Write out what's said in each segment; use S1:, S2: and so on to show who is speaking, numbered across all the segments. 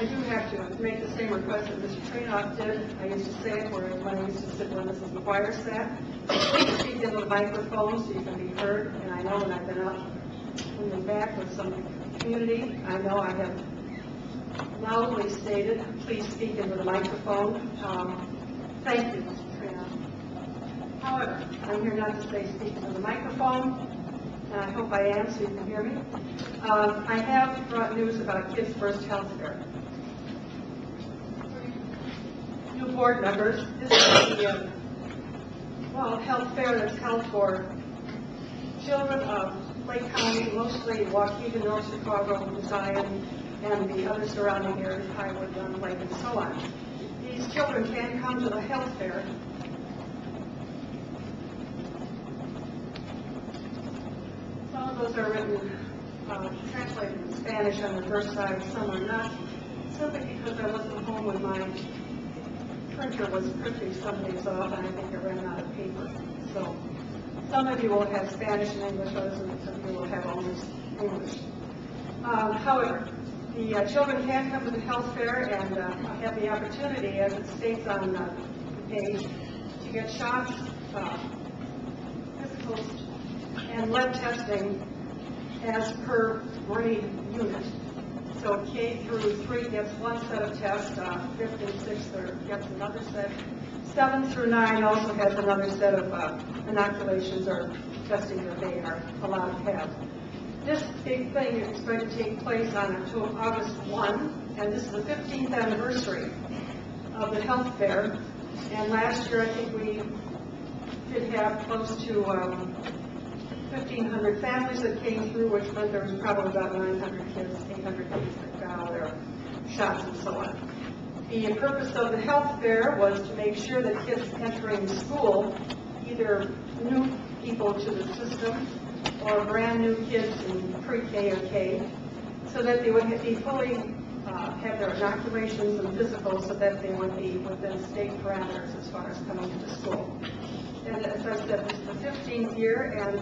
S1: I do have to make the same request that Mr. Trainoff did. I used to say it where when I used to sit where Mrs. McGuire sat. Please speak into the microphone so you can be heard. And I know when I've been out in the back with some community, I know I have loudly stated, please speak into the microphone. Thank you, Mr. Trainoff. However, I'm here not to say speak into the microphone. And I hope I am, so you can hear me. I have brought news about Kids First Health Fair. New board members, this is the health fair that's held for children of Lake County, mostly Waukegan, North Chicago, Zion, and the other surrounding areas, Highwood, Young Lake, and so on. These children can come to the health fair. Some of those are written, translated in Spanish on the first side, some are not, simply because I wasn't home when my printer was printing some days off, and I think it ran out of paper. So some of you will have Spanish and English, others of you will have only English. However, the children can come to the health fair and have the opportunity, as it states on the page, to get shots, physicals, and lead testing as per grade unit. So K through 3 gets one set of tests, 5th and 6th gets another set. 7 through 9 also has another set of inoculations or testing that they are allowed to have. This big thing is going to take place on August 1, and this is the 15th anniversary of the health fair. And last year, I think we did have close to 1,500 families that came through, which meant there was probably about 900 kids, 800 kids that got all their shots and so on. The purpose of the health fair was to make sure that kids entering school, either new people to the system or brand new kids in pre-K or K, so that they would be fully have their inoculations and physicals so that they would be within state parameters as far as coming to school. And as I said, this is the 15th year, and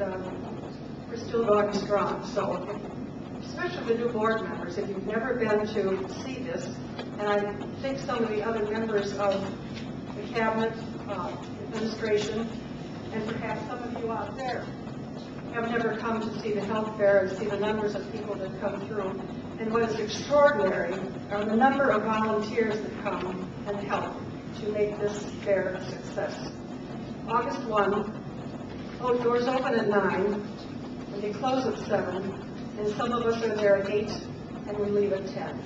S1: we're still going strong. So, especially the new board members, if you've never been to see this, and I think some of the other members of the cabinet, administration, and perhaps some of you out there have never come to see the health fair and see the numbers of people that come through. And what is extraordinary are the number of volunteers that come and help to make this fair a success. August 1, doors open at 9, and they close at 7, and some of us are there at 8, and we leave at 10.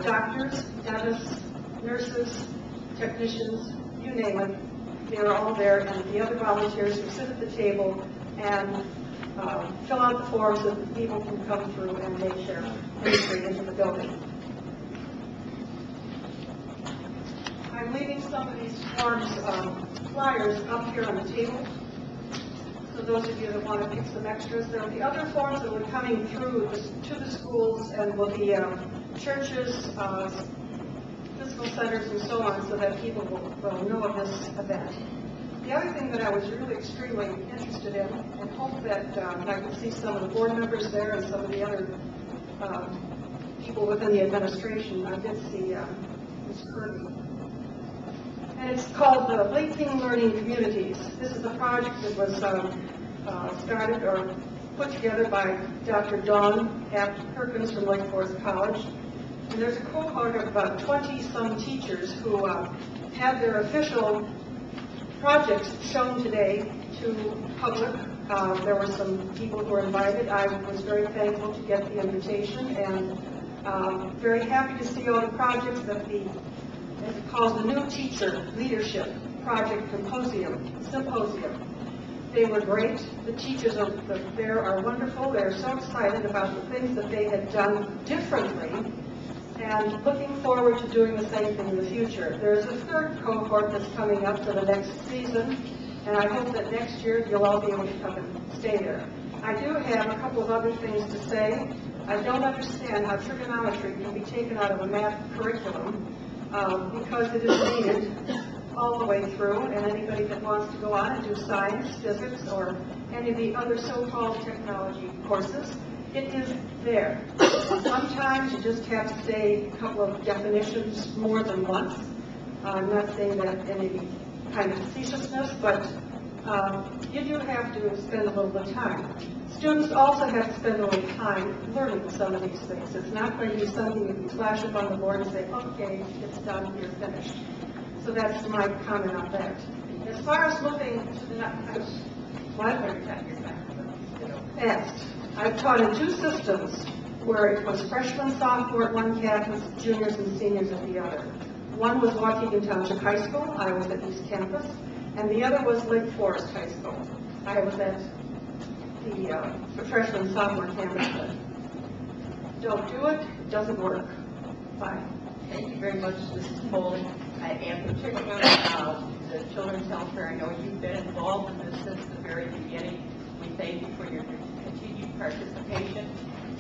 S1: Doctors, dentists, nurses, technicians, you name it, they're all there, and the other volunteers who sit at the table and fill out the forms so that people can come through and make their entry into the building. I'm leaving some of these forms, flyers up here on the table. So those of you that want to pick some extras, there will be other forms that will be coming through to the schools and will be churches, physical centers, and so on, so that people will know of this event. The other thing that I was really extremely interested in, and hope that I could see some of the board members there and some of the other people within the administration. I did see Ms. Kirby. And it's called the Waukegan Learning Communities. This is a project that was started or put together by Dr. Dawn Perkins from Lake Forest College. And there's a cohort of about 20-some teachers who have their official projects shown today to public. There were some people who were invited. I was very thankful to get the invitation, and very happy to see all the projects that as it calls the New Teacher Leadership Project Symposium. They were great. The teachers there are wonderful. They're so excited about the things that they had done differently and looking forward to doing the same thing in the future. There's a third cohort that's coming up for the next season, and I hope that next year you'll all be able to come and stay there. I do have a couple of other things to say. I don't understand how trigonometry can be taken out of a math curriculum because it is needed all the way through, and anybody that wants to go on and do science, physics, or any of the other so-called technology courses It is there. Sometimes you just have to say a couple of definitions more than once. I'm not saying that in any kind of facetiousness, but you do have to spend a little bit of time. Students also have to spend a little time learning some of these things. It's not going to be something you can flash up on the board and say, okay, it's done, you're finished. So that's my comment on that. As far as looking to the next, fast. I've taught in 2 systems where it was freshmen, sophomore at one campus, juniors and seniors at the other. One was Waukegan Township High School. I was at East Campus. And the other was Lake Forest High School. I was at the freshman, sophomore campus. But don't do it. It doesn't work. Bye.
S2: Thank you very much, Mrs. Foley. And particularly the Children's Health Fair. I know you've been involved in this since the very beginning. We thank you for your continued participation.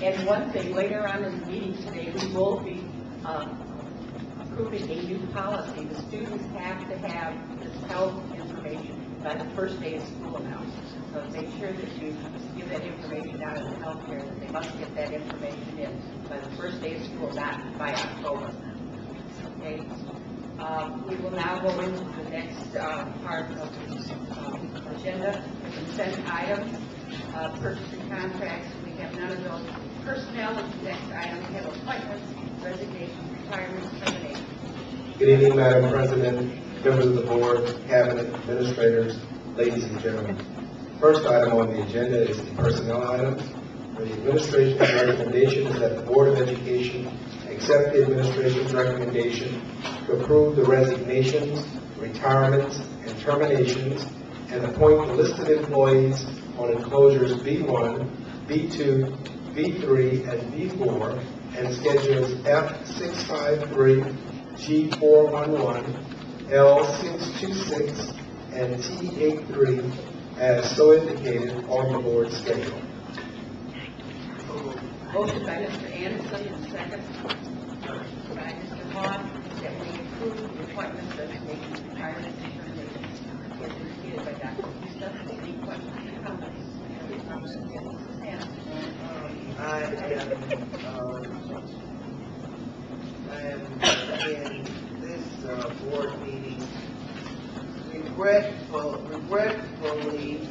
S2: And one thing, later on in the meeting today, we will be approving a new policy. The students have to have this health information by the first day of school now. So make sure that you give that information out in the health care, that they must get that information in by the first day of school, not by October. Okay. We will now go into the next part of the agenda, consent items, purchasing contracts. We have none of those. Personnel is the next item. We have appointments, resignations, retirements, terminations.
S3: Good evening, Madam President, members of the board, cabinet, administrators, ladies and gentlemen. First item on the agenda is the personnel items. The administration's recommendation is that the Board of Education accept the administration's recommendation to approve the resignations, retirements, and terminations, and appoint the listed employees on enclosures B1, B2, B3, and B4, and schedules F653, G411, L626, and T83 as so indicated on the board schedule.
S2: Motion by Mr. Anderson and second by Mr. Vaughn that we approve the appointments, resignations, retirements, and terminations as indicated by Dr. Husta. Any questions or comments?
S4: I am in this board meeting regretfully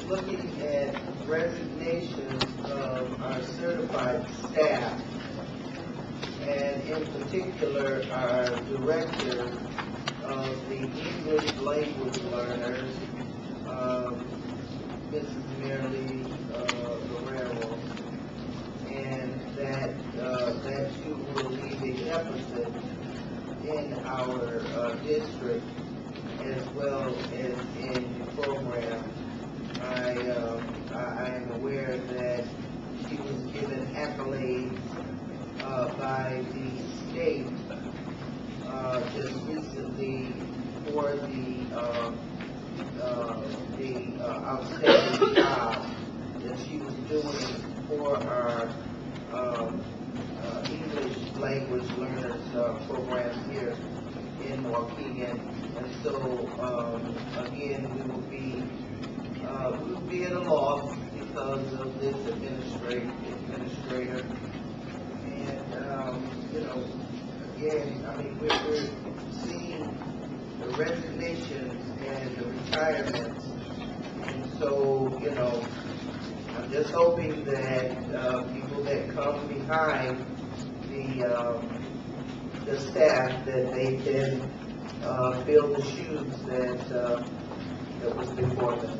S4: looking at resignations of our certified staff, and in particular our director of the English language learners, Mrs. Merely Guerrero, and that she will be the deficit in our district as well as in the program. I am aware that she was given accolades by the state just recently for the outstanding job that she was doing for our English language learners program here in Waukegan. And so again, we will be at a loss because of this administrator. And you know, again, I mean, we're seeing the resignations and the retirements, and so, you know, I'm just hoping that people that come behind the staff, that they can fill the shoes that was before them.